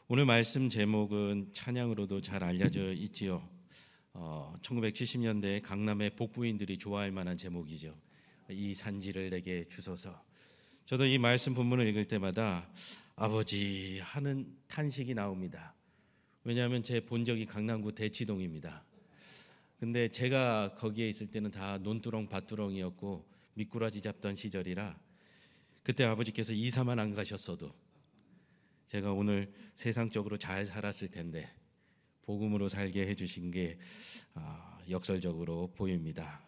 오늘 말씀 제목은 찬양으로도 잘 알려져 있지요. 1970년대 강남의 복부인들이 좋아할 만한 제목이죠. 이 산지를 내게 주소서. 저도 이 말씀 본문을 읽을 때마다 아버지 하는 탄식이 나옵니다. 왜냐하면 제 본적이 강남구 대치동입니다. 근데 제가 거기에 있을 때는 다 논두렁 밭두렁이었고 미꾸라지 잡던 시절이라 그때 아버지께서 이사만 안 가셨어도 제가 오늘 세상적으로 잘 살았을 텐데 복음으로 살게 해주신 게 역설적으로 보입니다.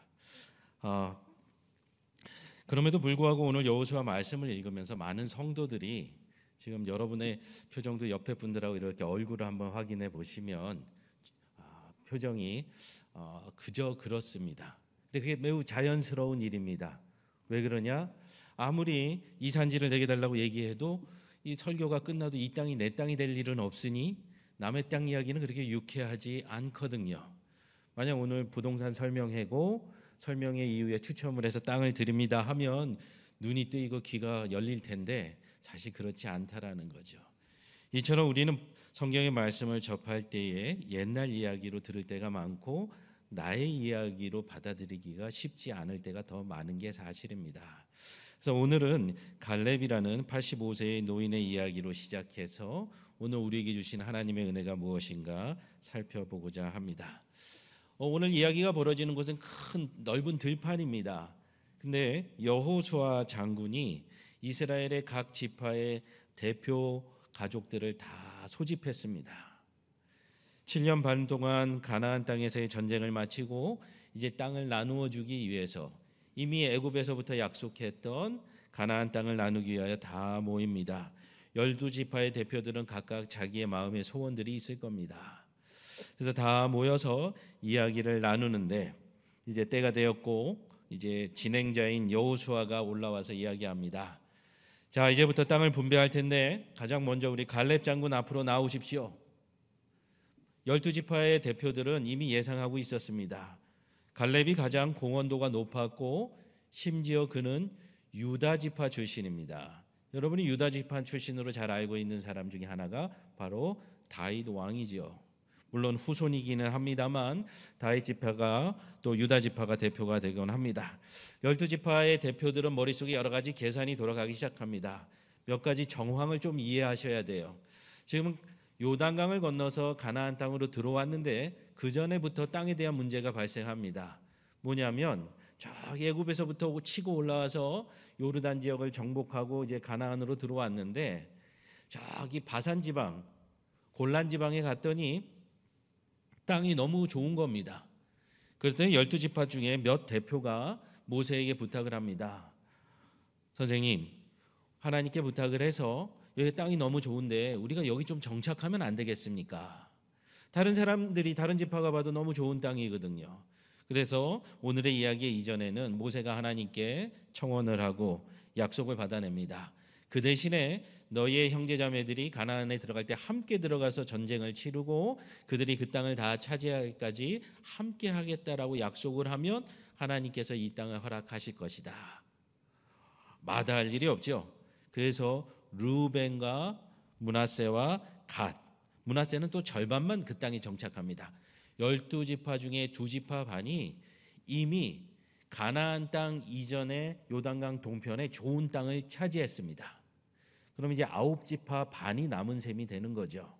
그럼에도 불구하고 오늘 여호수아 말씀을 읽으면서 많은 성도들이 지금 여러분의 표정도 옆에 분들하고 이렇게 얼굴을 한번 확인해 보시면 표정이 그저 그렇습니다. 근데 그게 매우 자연스러운 일입니다. 왜 그러냐? 아무리 이 산지를 내게 달라고 얘기해도 이 설교가 끝나도 이 땅이 내 땅이 될 일은 없으니 남의 땅 이야기는 그렇게 유쾌하지 않거든요. 만약 오늘 부동산 설명회고 설명회 이후에 추첨을 해서 땅을 드립니다 하면 눈이 뜨이고 귀가 열릴 텐데 사실 그렇지 않다라는 거죠. 이처럼 우리는 성경의 말씀을 접할 때에 옛날 이야기로 들을 때가 많고 나의 이야기로 받아들이기가 쉽지 않을 때가 더 많은 게 사실입니다. 그래서 오늘은 갈렙이라는 85세의 노인의 이야기로 시작해서 오늘 우리에게 주신 하나님의 은혜가 무엇인가 살펴보고자 합니다. 오늘 이야기가 벌어지는 곳은 큰 넓은 들판입니다. 근데 여호수아 장군이 이스라엘의 각 지파의 대표 가족들을 다 소집했습니다. 7년 반 동안 가나안 땅에서의 전쟁을 마치고 이제 땅을 나누어 주기 위해서 이미 애굽에서부터 약속했던 가나안 땅을 나누기 위하여 다 모입니다. 12지파의 대표들은 각각 자기의 마음의 소원들이 있을 겁니다. 그래서 다 모여서 이야기를 나누는데 이제 때가 되었고 이제 진행자인 여호수아가 올라와서 이야기합니다. 자, 이제부터 땅을 분배할 텐데 가장 먼저 우리 갈렙 장군 앞으로 나오십시오. 12지파의 대표들은 이미 예상하고 있었습니다. 갈렙이 가장 공헌도가 높았고 심지어 그는 유다지파 출신입니다. 여러분이 유다지파 출신으로 잘 알고 있는 사람 중에 하나가 바로 다윗 왕이죠. 물론 후손이기는 합니다만 다윗 지파가 또 유다 지파가 대표가 되곤 합니다. 12지파의 대표들은 머릿속에 여러 가지 계산이 돌아가기 시작합니다. 몇 가지 정황을 좀 이해하셔야 돼요. 지금 요단강을 건너서 가나안 땅으로 들어왔는데 그 전에부터 땅에 대한 문제가 발생합니다. 뭐냐면 저 애굽에서부터 치고 올라와서 요르단 지역을 정복하고 이제 가나안으로 들어왔는데 저기 바산 지방, 골란 지방에 갔더니 땅이 너무 좋은 겁니다. 그랬더니 12지파 중에 몇 대표가 모세에게 부탁을 합니다. 선생님, 하나님께 부탁을 해서 여기 땅이 너무 좋은데 우리가 여기 좀 정착하면 안 되겠습니까? 다른 사람들이 다른 지파가 봐도 너무 좋은 땅이거든요. 그래서 오늘의 이야기 이전에는 모세가 하나님께 청원을 하고 약속을 받아냅니다. 그 대신에 너희의 형제자매들이 가나안에 들어갈 때 함께 들어가서 전쟁을 치르고 그들이 그 땅을 다 차지하기까지 함께 하겠다라고 약속을 하면 하나님께서 이 땅을 허락하실 것이다. 마다할 일이 없죠. 그래서 르우벤과 므낫세와 갓, 므낫세는 또 절반만 그 땅에 정착합니다. 12지파 중에 2지파 반이 이미 가나안 땅 이전에 요단강 동편에 좋은 땅을 차지했습니다. 그럼 이제 9지파 반이 남은 셈이 되는 거죠.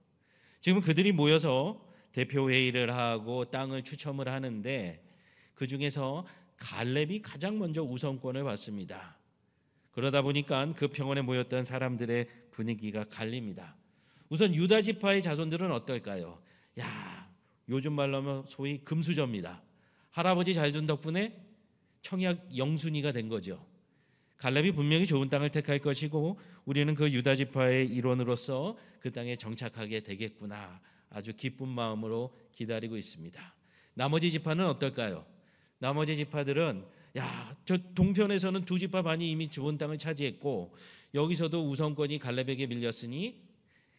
지금 그들이 모여서 대표 회의를 하고 땅을 추첨을 하는데 그 중에서 갈렙이 가장 먼저 우선권을 받습니다. 그러다 보니까 그 평원에 모였던 사람들의 분위기가 갈립니다. 우선 유다 지파의 자손들은 어떨까요? 야, 요즘 말로 하면 소위 금수저입니다. 할아버지 잘 준 덕분에 청약 영순이가 된 거죠. 갈렙이 분명히 좋은 땅을 택할 것이고 우리는 그 유다 지파의 일원으로서 그 땅에 정착하게 되겠구나. 아주 기쁜 마음으로 기다리고 있습니다. 나머지 지파는 어떨까요? 나머지 지파들은 저 동편에서는 2지파 반이 이미 좋은 땅을 차지했고 여기서도 우선권이 갈렙에게 밀렸으니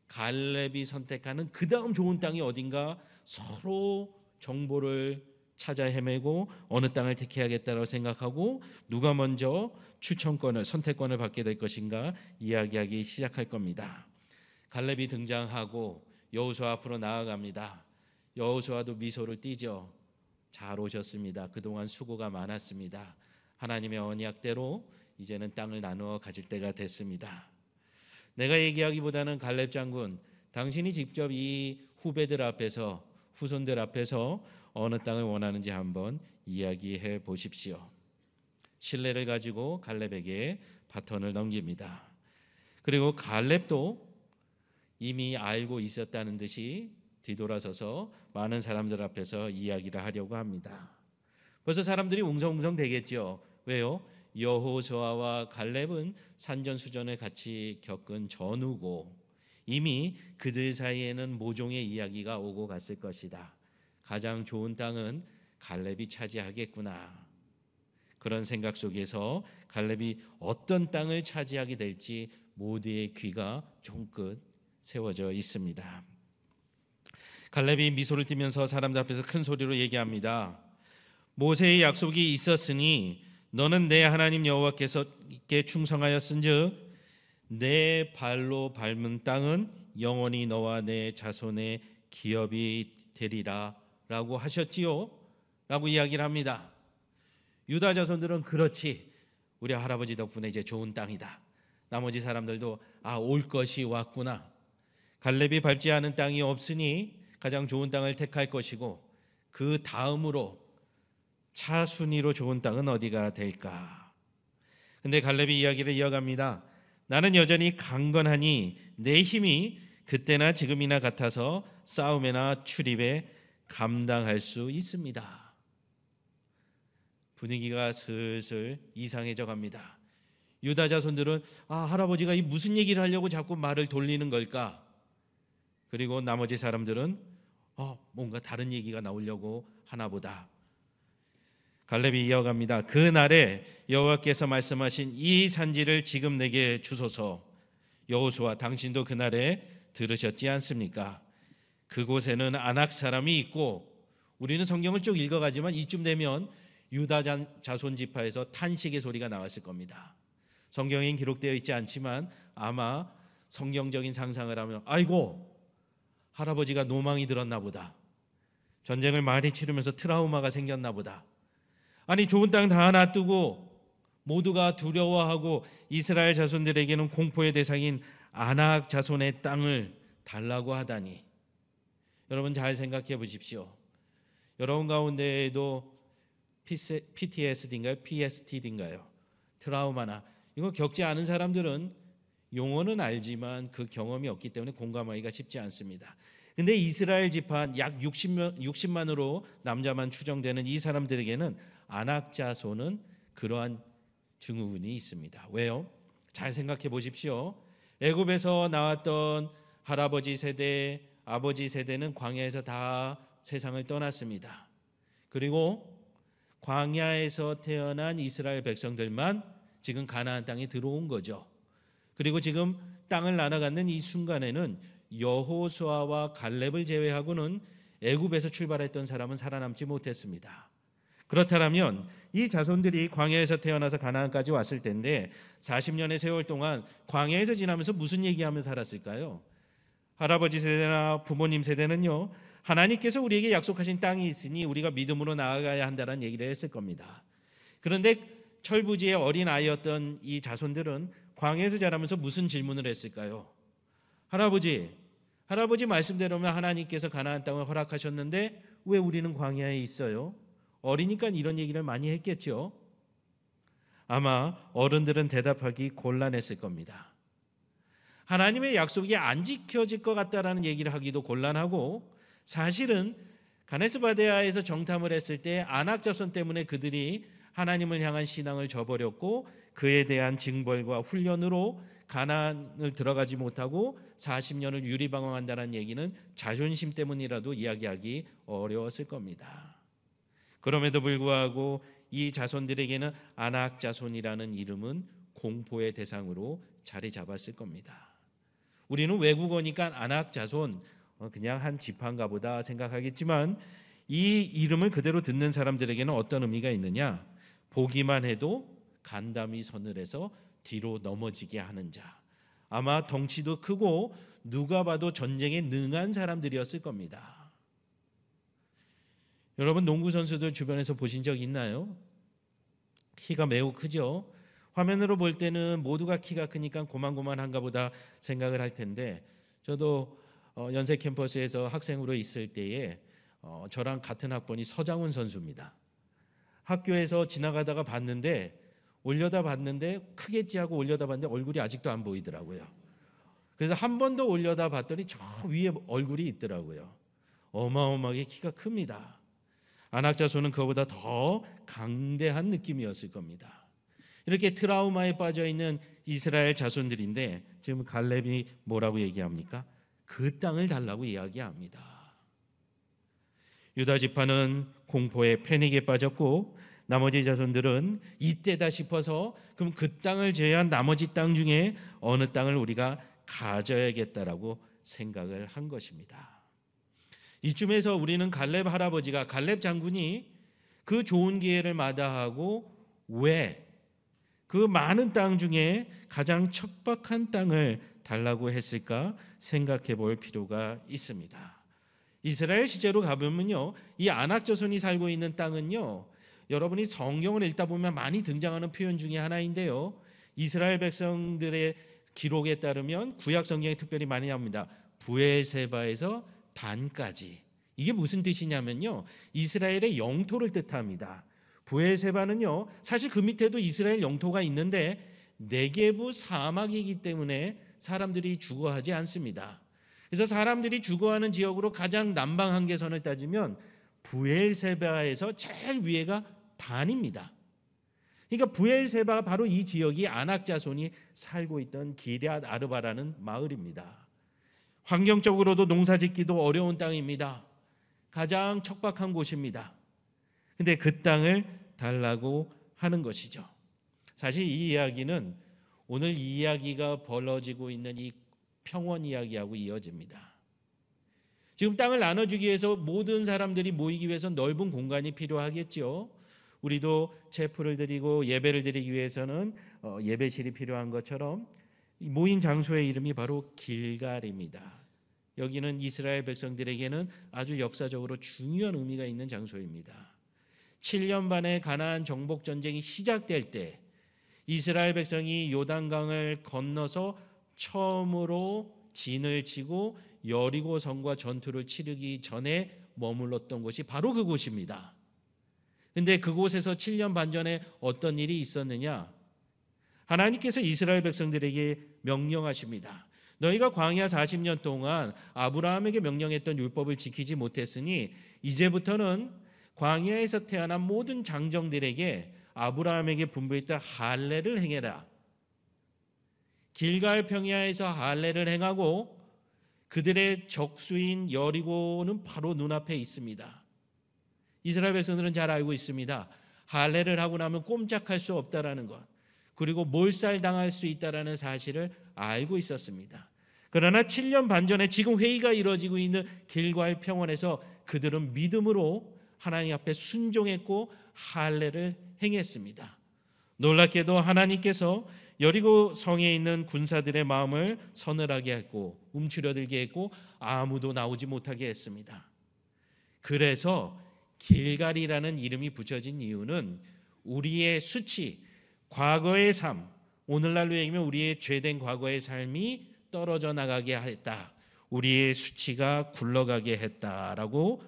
갈렙이 선택하는 그 다음 좋은 땅이 어딘가 서로 정보를 찾아 헤매고 어느 땅을 택해야겠다고 생각하고 누가 먼저 추천권을 선택권을 받게 될 것인가 이야기하기 시작할 겁니다. 갈렙이 등장하고 여호수아 앞으로 나아갑니다. 여호수아도 미소를 띠죠. 잘 오셨습니다. 그동안 수고가 많았습니다. 하나님의 언약대로 이제는 땅을 나누어 가질 때가 됐습니다. 내가 얘기하기보다는 갈렙 장군, 당신이 직접 이 후배들 앞에서, 후손들 앞에서 어느 땅을 원하는지 한번 이야기해 보십시오. 신뢰를 가지고 갈렙에게 바톤을 넘깁니다. 그리고 갈렙도 이미 알고 있었다는 듯이 뒤돌아서서 많은 사람들 앞에서 이야기를 하려고 합니다. 벌써 사람들이 웅성웅성 되겠죠. 왜요? 여호수아와 갈렙은 산전수전을 같이 겪은 전우고 이미 그들 사이에는 모종의 이야기가 오고 갔을 것이다. 가장 좋은 땅은 갈렙이 차지하겠구나. 그런 생각 속에서 갈렙이 어떤 땅을 차지하게 될지 모두의 귀가 종긋 세워져 있습니다. 갈렙이 미소를 띠면서 사람들 앞에서 큰 소리로 얘기합니다. 모세의 약속이 있었으니 너는 내 하나님 여호와께서께 충성하였은즉 내 발로 밟은 땅은 영원히 너와 내 자손의 기업이 되리라 라고 하셨지요 라고 이야기를 합니다. 유다 자손들은 그렇지, 우리 할아버지 덕분에 이제 좋은 땅이다. 나머지 사람들도 올 것이 왔구나. 갈렙이 밟지 않은 땅이 없으니 가장 좋은 땅을 택할 것이고 그 다음으로 차순위로 좋은 땅은 어디가 될까? 근데 갈렙이 이야기를 이어갑니다. 나는 여전히 강건하니 내 힘이 그때나 지금이나 같아서 싸움이나 출입에 감당할 수 있습니다. 분위기가 슬슬 이상해져 갑니다. 유다 자손들은 할아버지가 이 무슨 얘기를 하려고 자꾸 말을 돌리는 걸까? 그리고 나머지 사람들은 뭔가 다른 얘기가 나오려고 하나 보다. 갈렙이 이어갑니다. 그날에 여호와께서 말씀하신 이 산지를 지금 내게 주소서. 여호수아, 당신도 그날에 들으셨지 않습니까? 그곳에는 아낙 사람이 있고, 우리는 성경을 쭉 읽어가지만 이쯤 되면 유다 자손 지파에서 탄식의 소리가 나왔을 겁니다. 성경엔 기록되어 있지 않지만 아마 성경적인 상상을 하면 아이고, 할아버지가 노망이 들었나 보다. 전쟁을 많이 치르면서 트라우마가 생겼나 보다. 아니, 좋은 땅 다 놔두고 모두가 두려워하고 이스라엘 자손들에게는 공포의 대상인 아낙 자손의 땅을 달라고 하다니. 여러분 잘 생각해 보십시오. 여러분 가운데에도 PTSD인가요? PSTD인가요? 트라우마나 이거 겪지 않은 사람들은 용어는 알지만 그 경험이 없기 때문에 공감하기가 쉽지 않습니다. 근데 이스라엘 지파 약 60만으로 남자만 추정되는 이 사람들에게는 아낙 자손은 그러한 증후군이 있습니다. 왜요? 잘 생각해 보십시오. 애굽에서 나왔던 할아버지 세대, 아버지 세대는 광야에서 다 세상을 떠났습니다. 그리고 광야에서 태어난 이스라엘 백성들만 지금 가나안 땅에 들어온 거죠. 그리고 지금 땅을 나눠가는 이 순간에는 여호수아와 갈렙을 제외하고는 애굽에서 출발했던 사람은 살아남지 못했습니다. 그렇다면 이 자손들이 광야에서 태어나서 가나안까지 왔을 텐데 40년의 세월 동안 광야에서 지나면서 무슨 얘기하며 살았을까요? 할아버지 세대나 부모님 세대는요, 하나님께서 우리에게 약속하신 땅이 있으니 우리가 믿음으로 나아가야 한다는 얘기를 했을 겁니다. 그런데 철부지의 어린 아이였던 이 자손들은 광야에서 자라면서 무슨 질문을 했을까요? 할아버지 말씀대로면 하나님께서 가나안 땅을 허락하셨는데 왜 우리는 광야에 있어요? 어리니까 이런 얘기를 많이 했겠죠. 아마 어른들은 대답하기 곤란했을 겁니다. 하나님의 약속이 안 지켜질 것 같다라는 얘기를 하기도 곤란하고, 사실은 가네스 바네아에서 정탐을 했을 때 아낙 자손 때문에 그들이 하나님을 향한 신앙을 저버렸고 그에 대한 징벌과 훈련으로 가나안을 들어가지 못하고 40년을 유리방황한다는 얘기는 자존심 때문이라도 이야기하기 어려웠을 겁니다. 그럼에도 불구하고 이 자손들에게는 아낙 자손이라는 이름은 공포의 대상으로 자리 잡았을 겁니다. 우리는 외국어니까 아낙 자손 그냥 한 지파인가 보다 생각하겠지만 이 이름을 그대로 듣는 사람들에게는 어떤 의미가 있느냐? 보기만 해도 간담이 서늘해서 뒤로 넘어지게 하는 자. 아마 덩치도 크고 누가 봐도 전쟁에 능한 사람들이었을 겁니다. 여러분 농구 선수들 주변에서 보신 적 있나요? 키가 매우 크죠. 화면으로 볼 때는 모두가 키가 크니까 고만고만한가 보다 생각을 할 텐데, 저도 연세 캠퍼스에서 학생으로 있을 때에 저랑 같은 학번이 서장훈 선수입니다. 학교에서 지나가다가 봤는데, 올려다 봤는데 크겠지 하고 올려다 봤는데 얼굴이 아직도 안 보이더라고요. 그래서 한 번 더 올려다 봤더니 저 위에 얼굴이 있더라고요. 어마어마하게 키가 큽니다. 안악자손은 그거보다 더 강대한 느낌이었을 겁니다. 이렇게 트라우마에 빠져 있는 이스라엘 자손들인데 지금 갈렙이 뭐라고 얘기합니까? 그 땅을 달라고 이야기합니다. 유다 지파는 공포에 패닉에 빠졌고 나머지 자손들은 이때다 싶어서 그럼 그 땅을 제외한 나머지 땅 중에 어느 땅을 우리가 가져야겠다라고 생각을 한 것입니다. 이쯤에서 우리는 갈렙 할아버지가, 갈렙 장군이 그 좋은 기회를 마다하고 왜 그 많은 땅 중에 가장 척박한 땅을 달라고 했을까 생각해 볼 필요가 있습니다. 이스라엘 시제로 가보면요, 이 아낙 자손이 살고 있는 땅은요, 여러분이 성경을 읽다 보면 많이 등장하는 표현 중에 하나인데요, 이스라엘 백성들의 기록에 따르면 구약 성경에 특별히 많이 나옵니다. 브엘세바에서 단까지. 이게 무슨 뜻이냐면요, 이스라엘의 영토를 뜻합니다. 브엘세바는요, 사실 그 밑에도 이스라엘 영토가 있는데 네게부 사막이기 때문에 사람들이 주거하지 않습니다. 그래서 사람들이 주거하는 지역으로 가장 남방 한계선을 따지면 브엘세바에서 제일 위에가 단입니다. 그러니까 브엘세바가 바로 이 지역이 아낙 자손이 살고 있던 기럇 아르바라는 마을입니다. 환경적으로도 농사짓기도 어려운 땅입니다. 가장 척박한 곳입니다. 근데 그 땅을 달라고 하는 것이죠. 사실 이 이야기는 오늘 이 이야기가 벌어지고 있는 이 평원 이야기하고 이어집니다. 지금 땅을 나눠주기 위해서 모든 사람들이 모이기 위해서 넓은 공간이 필요하겠죠. 우리도 체프를 드리고 예배를 드리기 위해서는 예배실이 필요한 것처럼 모인 장소의 이름이 바로 길갈입니다. 여기는 이스라엘 백성들에게는 아주 역사적으로 중요한 의미가 있는 장소입니다. 7년 반의 가나안 정복 전쟁이 시작될 때 이스라엘 백성이 요단강을 건너서 처음으로 진을 치고 여리고 성과 전투를 치르기 전에 머물렀던 곳이 바로 그곳입니다. 근데 그곳에서 7년 반 전에 어떤 일이 있었느냐? 하나님께서 이스라엘 백성들에게 명령하십니다. 너희가 광야 40년 동안 아브라함에게 명령했던 율법을 지키지 못했으니 이제부터는 광야에서 태어난 모든 장정들에게 아브라함에게 분부했던 할례를 행해라. 길갈 평야에서 할례를 행하고 그들의 적수인 여리고는 바로 눈앞에 있습니다. 이스라엘 백성들은 잘 알고 있습니다. 할례를 하고 나면 꼼짝할 수 없다라는 것, 그리고 몰살당할 수 있다라는 사실을 알고 있었습니다. 그러나 7년 반 전에 지금 회의가 이루어지고 있는 길갈 평원에서 그들은 믿음으로 하나님 앞에 순종했고 할례를 행했습니다. 놀랍게도 하나님께서 여리고 성에 있는 군사들의 마음을 서늘하게 했고 움츠려들게 했고 아무도 나오지 못하게 했습니다. 그래서 길갈이라는 이름이 붙여진 이유는 우리의 수치, 과거의 삶, 오늘날로 얘기하면 우리의 죄된 과거의 삶이 떨어져 나가게 했다. 우리의 수치가 굴러가게 했다라고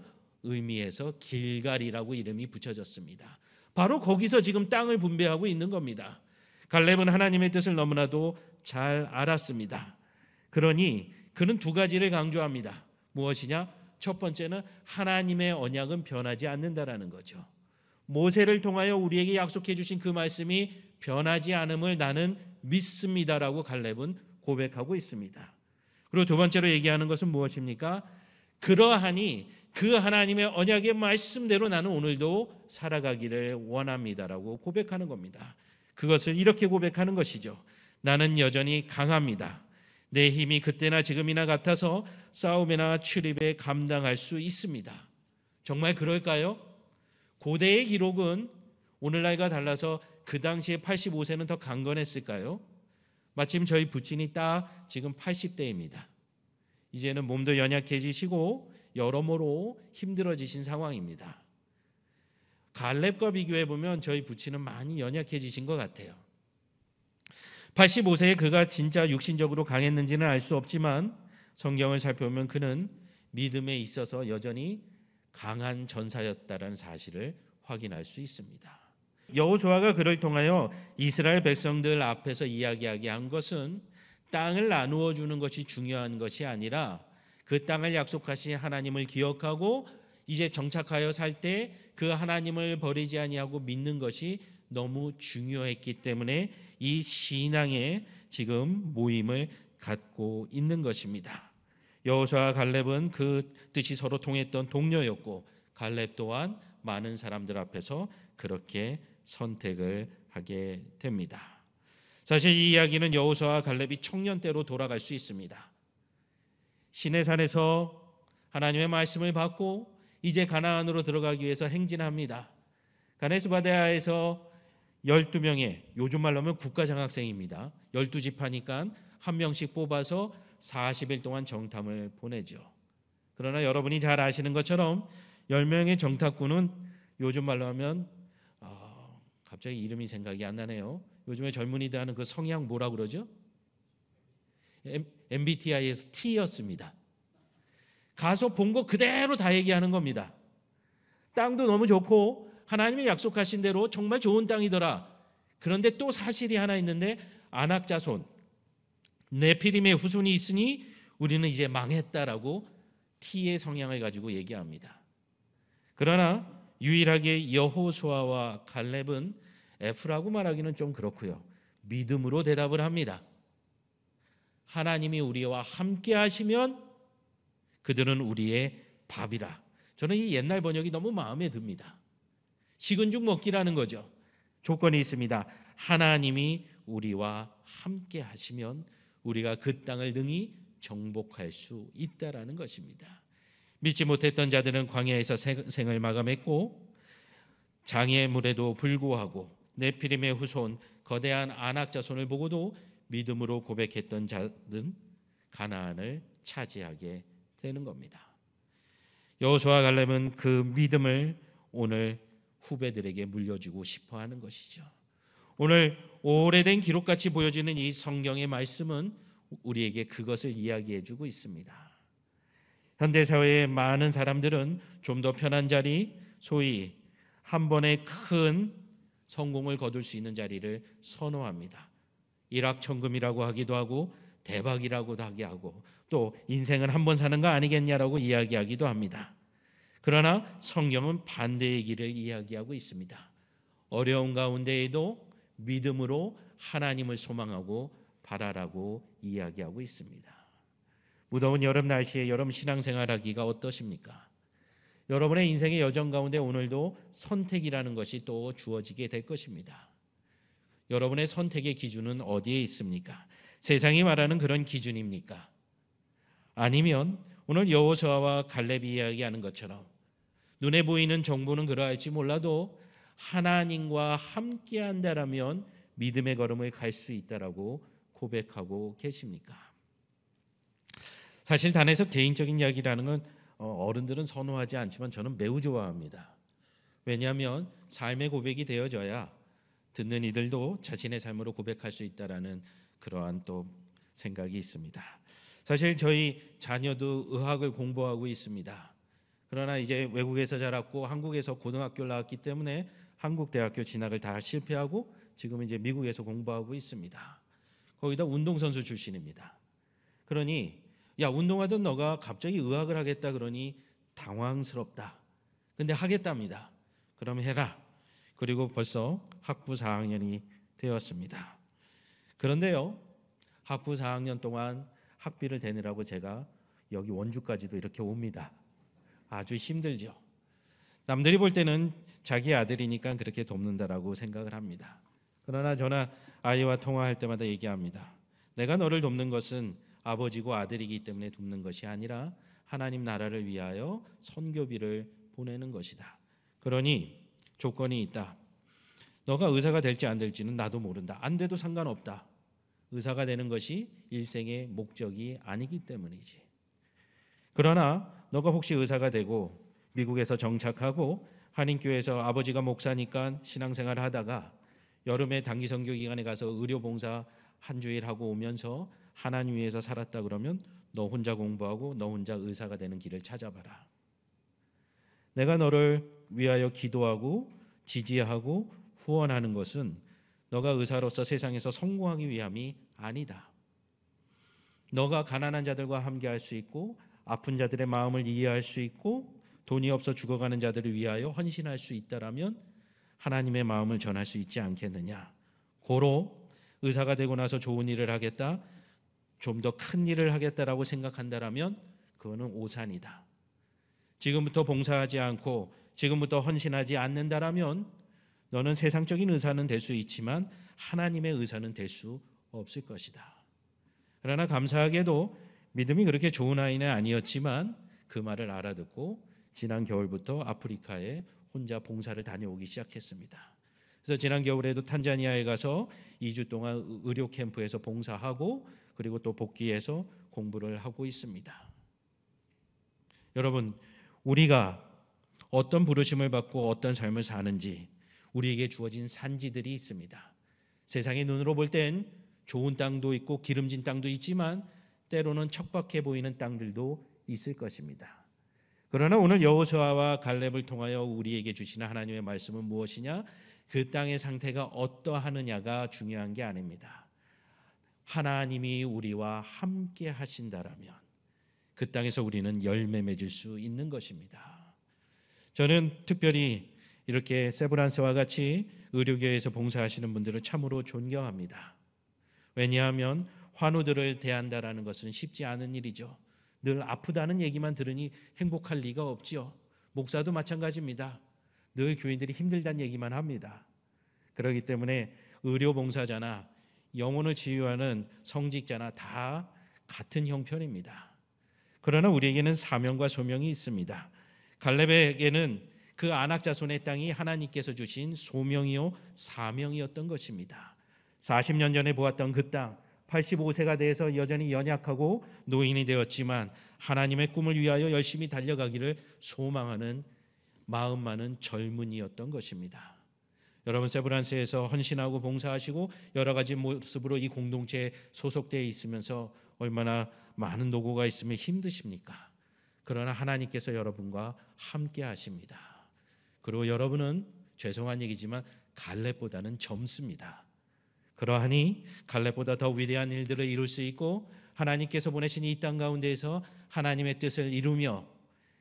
의미해서 길갈이라고 이름이 붙여졌습니다. 바로 거기서 지금 땅을 분배하고 있는 겁니다. 갈렙은 하나님의 뜻을 너무나도 잘 알았습니다. 그러니 그는 두 가지를 강조합니다. 무엇이냐? 첫 번째는 하나님의 언약은 변하지 않는다라는 거죠. 모세를 통하여 우리에게 약속해 주신 그 말씀이 변하지 않음을 나는 믿습니다라고 갈렙은 고백하고 있습니다. 그리고 두 번째로 얘기하는 것은 무엇입니까? 그러하니 그 하나님의 언약의 말씀대로 나는 오늘도 살아가기를 원합니다라고 고백하는 겁니다. 그것을 이렇게 고백하는 것이죠. 나는 여전히 강합니다. 내 힘이 그때나 지금이나 같아서 싸움이나 출입에 감당할 수 있습니다. 정말 그럴까요? 고대의 기록은 오늘날과 달라서 그 당시에 85세는 더 강건했을까요? 마침 저희 부친이 딱 지금 80대입니다. 이제는 몸도 연약해지시고 여러모로 힘들어지신 상황입니다. 갈렙과 비교해 보면 저희 부친은 많이 연약해지신 것 같아요. 85세에 그가 진짜 육신적으로 강했는지는 알 수 없지만 성경을 살펴보면 그는 믿음에 있어서 여전히 강한 전사였다는 사실을 확인할 수 있습니다. 여호수아가 그를 통하여 이스라엘 백성들 앞에서 이야기하게 한 것은 땅을 나누어 주는 것이 중요한 것이 아니라 그 땅을 약속하신 하나님을 기억하고 이제 정착하여 살 때 그 하나님을 버리지 아니하고 믿는 것이 너무 중요했기 때문에 이 신앙의 지금 모임을 갖고 있는 것입니다. 여호수아와 갈렙은 그 뜻이 서로 통했던 동료였고 갈렙 또한 많은 사람들 앞에서 그렇게 선택을 하게 됩니다. 사실 이 이야기는 여호수아와 갈렙이 청년 때로 돌아갈 수 있습니다. 시내산에서 하나님의 말씀을 받고 이제 가나안으로 들어가기 위해서 행진합니다. 가데스 바네아에서 12명의 요즘 말로 하면 국가장학생입니다. 12지파니까 한 명씩 뽑아서 40일 동안 정탐을 보내죠. 그러나 여러분이 잘 아시는 것처럼 10명의 정탐꾼은 요즘 말로 하면 갑자기 이름이 생각이 안 나네요. 요즘에 젊은이들 하는 그 성향 뭐라고 그러죠? MBTI에서 T였습니다. 가서 본 거 그대로 다 얘기하는 겁니다. 땅도 너무 좋고 하나님이 약속하신 대로 정말 좋은 땅이더라. 그런데 또 사실이 하나 있는데 아낙 자손 네피림의 후손이 있으니 우리는 이제 망했다라고 T의 성향을 가지고 얘기합니다. 그러나 유일하게 여호수아와 갈렙은 F라고 말하기는 좀 그렇고요. 믿음으로 대답을 합니다. 하나님이 우리와 함께 하시면 그들은 우리의 밥이라. 저는 이 옛날 번역이 너무 마음에 듭니다. 식은 죽 먹기라는 거죠. 조건이 있습니다. 하나님이 우리와 함께 하시면 우리가 그 땅을 능히 정복할 수 있다라는 것입니다. 믿지 못했던 자들은 광야에서 생을 마감했고 장애물에도 불구하고 네피림의 후손 거대한 아낙 자손을 보고도 믿음으로 고백했던 자들은 가나안을 차지하게 되는 겁니다. 여호수아 갈렙은 그 믿음을 오늘 후배들에게 물려주고 싶어 하는 것이죠. 오늘 오래된 기록같이 보여지는 이 성경의 말씀은 우리에게 그것을 이야기해 주고 있습니다. 현대사회의 많은 사람들은 좀 더 편한 자리, 소위 한 번에 큰 성공을 거둘 수 있는 자리를 선호합니다. 일확천금이라고 하기도 하고 대박이라고도 하고 또 인생은 한 번 사는 거 아니겠냐라고 이야기하기도 합니다. 그러나 성경은 반대의 길을 이야기하고 있습니다. 어려운 가운데에도 믿음으로 하나님을 소망하고 바라라고 이야기하고 있습니다. 무더운 여름 날씨에 여름 신앙생활하기가 어떠십니까? 여러분의 인생의 여정 가운데 오늘도 선택이라는 것이 또 주어지게 될 것입니다. 여러분의 선택의 기준은 어디에 있습니까? 세상이 말하는 그런 기준입니까? 아니면 오늘 여호수아와 갈렙이 이야기하는 것처럼 눈에 보이는 정보는 그러할지 몰라도 하나님과 함께한다라면 믿음의 걸음을 갈 수 있다라고 고백하고 계십니까? 사실 단에서 개인적인 이야기라는 건 어른들은 선호하지 않지만 저는 매우 좋아합니다. 왜냐하면 삶의 고백이 되어져야 듣는 이들도 자신의 삶으로 고백할 수 있다라는 그러한 또 생각이 있습니다. 사실 저희 자녀도 의학을 공부하고 있습니다. 그러나 이제 외국에서 자랐고 한국에서 고등학교를 나왔기 때문에 한국 대학교 진학을 다 실패하고 지금 이제 미국에서 공부하고 있습니다. 거기다 운동선수 출신입니다. 그러니 야, 운동하던 너가 갑자기 의학을 하겠다 그러니 당황스럽다. 근데 하겠답니다. 그럼 해라. 그리고 벌써 학부 4학년이 되었습니다. 그런데요, 학부 4학년 동안 학비를 대느라고 제가 여기 원주까지도 이렇게 옵니다. 아주 힘들죠. 남들이 볼 때는 자기 아들이니까 그렇게 돕는다라고 생각을 합니다. 그러나 저는 아이와 통화할 때마다 얘기합니다. 내가 너를 돕는 것은 아버지고 아들이기 때문에 돕는 것이 아니라 하나님 나라를 위하여 선교비를 보내는 것이다. 그러니 조건이 있다. 너가 의사가 될지 안 될지는 나도 모른다. 안 돼도 상관없다. 의사가 되는 것이 일생의 목적이 아니기 때문이지. 그러나 너가 혹시 의사가 되고 미국에서 정착하고 한인교회에서 아버지가 목사니까 신앙생활을 하다가 여름에 단기 선교 기간에 가서 의료봉사 한 주일 하고 오면서 하나님 위해서 살았다 그러면 너 혼자 공부하고 너 혼자 의사가 되는 길을 찾아봐라. 내가 너를 위하여 기도하고 지지하고 후원하는 것은 너가 의사로서 세상에서 성공하기 위함이 아니다. 너가 가난한 자들과 함께할 수 있고 아픈 자들의 마음을 이해할 수 있고 돈이 없어 죽어가는 자들을 위하여 헌신할 수 있다라면 하나님의 마음을 전할 수 있지 않겠느냐. 고로 의사가 되고 나서 좋은 일을 하겠다, 좀 더 큰 일을 하겠다라고 생각한다라면 그거는 오산이다. 지금부터 봉사하지 않고 지금부터 헌신하지 않는다라면 너는 세상적인 의사는 될 수 있지만 하나님의 의사는 될 수 없을 것이다. 그러나 감사하게도 믿음이 그렇게 좋은 아이는 아니었지만 그 말을 알아듣고 지난 겨울부터 아프리카에 혼자 봉사를 다녀오기 시작했습니다. 그래서 지난 겨울에도 탄자니아에 가서 2주 동안 의료 캠프에서 봉사하고 그리고 또 복귀해서 공부를 하고 있습니다. 여러분, 우리가 어떤 부르심을 받고 어떤 삶을 사는지 우리에게 주어진 산지들이 있습니다. 세상의 눈으로 볼 땐 좋은 땅도 있고 기름진 땅도 있지만 때로는 척박해 보이는 땅들도 있을 것입니다. 그러나 오늘 여호수아와 갈렙을 통하여 우리에게 주시는 하나님의 말씀은 무엇이냐? 그 땅의 상태가 어떠하느냐가 중요한 게 아닙니다. 하나님이 우리와 함께 하신다라면 그 땅에서 우리는 열매 맺을 수 있는 것입니다. 저는 특별히 이렇게 세브란스와 같이 의료계에서 봉사하시는 분들을 참으로 존경합니다. 왜냐하면 환우들을 대한다라는 것은 쉽지 않은 일이죠. 늘 아프다는 얘기만 들으니 행복할 리가 없지요. 목사도 마찬가지입니다. 늘 교인들이 힘들다는 얘기만 합니다. 그렇기 때문에 의료봉사자나 영혼을 치유하는 성직자나 다 같은 형편입니다. 그러나 우리에게는 사명과 소명이 있습니다. 갈렙에게는 그 아낙 자손의 땅이 하나님께서 주신 소명이요 사명이었던 것입니다. 40년 전에 보았던 그 땅, 85세가 돼서 여전히 연약하고 노인이 되었지만 하나님의 꿈을 위하여 열심히 달려가기를 소망하는 마음 많은 젊은이였던 것입니다. 여러분, 세브란스에서 헌신하고 봉사하시고 여러 가지 모습으로 이 공동체에 소속되어 있으면서 얼마나 많은 노고가 있으면 힘드십니까? 그러나 하나님께서 여러분과 함께 하십니다. 그리고 여러분은 죄송한 얘기지만 갈렙보다는 젊습니다. 그러하니 갈렙보다 더 위대한 일들을 이룰 수 있고 하나님께서 보내신 이 땅 가운데에서 하나님의 뜻을 이루며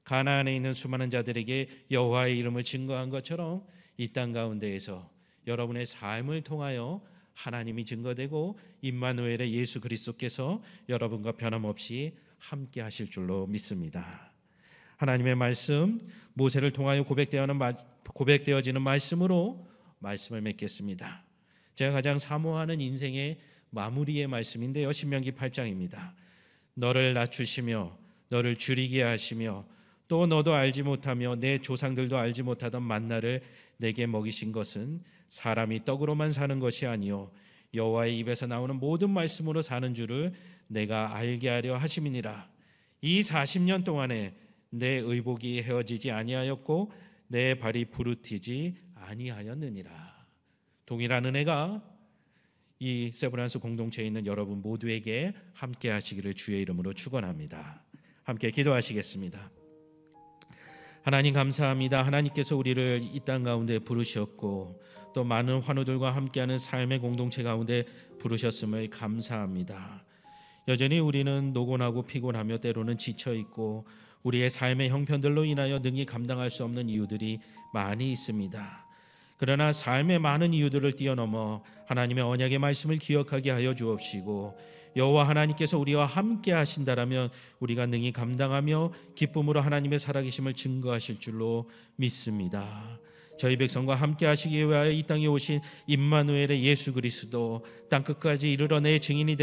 가나안에 있는 수많은 자들에게 여호와의 이름을 증거한 것처럼 이 땅 가운데에서 여러분의 삶을 통하여 하나님이 증거되고 임마누엘의 예수 그리스도께서 여러분과 변함없이 함께 하실 줄로 믿습니다. 하나님의 말씀, 모세를 통하여 고백되어지는 말씀으로 말씀을 맺겠습니다. 제가 가장 사모하는 인생의 마무리의 말씀인데요, 신명기 8장입니다. 너를 낮추시며 너를 줄이게 하시며 또 너도 알지 못하며 내 조상들도 알지 못하던 만나를 내게 먹이신 것은 사람이 떡으로만 사는 것이 아니요 여호와의 입에서 나오는 모든 말씀으로 사는 줄을 내가 알게 하려 하심이니라. 이 40년 동안에 내 의복이 헤어지지 아니하였고 내 발이 부르티지 아니하였느니라. 동일한 은혜가 이 세브란스 공동체에 있는 여러분 모두에게 함께 하시기를 주의 이름으로 축원합니다. 함께 기도하시겠습니다. 하나님 감사합니다. 하나님께서 우리를 이 땅 가운데 부르셨고 또 많은 환우들과 함께하는 삶의 공동체 가운데 부르셨음을 감사합니다. 여전히 우리는 노곤하고 피곤하며 때로는 지쳐있고 우리의 삶의 형편들로 인하여 능히 감당할 수 없는 이유들이 많이 있습니다. 그러나 삶의 많은 이유들을 뛰어넘어 하나님의 언약의 말씀을 기억하게 하여 주옵시고 여호와 하나님께서 우리와 함께 하신다라면 우리가 능히 감당하며 기쁨으로 하나님의 살아계심을 증거하실 줄로 믿습니다. 저희 백성과 함께 하시기 위하여 이 땅에 오신 임마누엘의 예수 그리스도 땅끝까지 이르러 내 증인이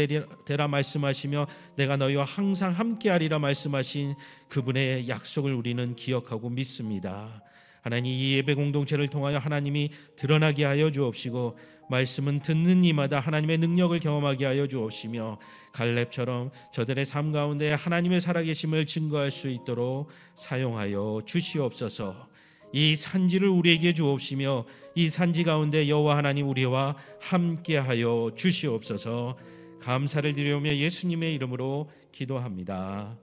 되라 말씀하시며 내가 너희와 항상 함께하리라 말씀하신 그분의 약속을 우리는 기억하고 믿습니다. 하나님, 이 예배 공동체를 통하여 하나님이 드러나게 하여 주옵시고 말씀은 듣는 이마다 하나님의 능력을 경험하게 하여 주옵시며 갈렙처럼 저들의 삶 가운데 하나님의 살아계심을 증거할 수 있도록 사용하여 주시옵소서. 이 산지를 우리에게 주옵시며 이 산지 가운데 여호와 하나님 우리와 함께하여 주시옵소서. 감사를 드리오며 예수님의 이름으로 기도합니다.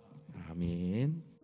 아멘.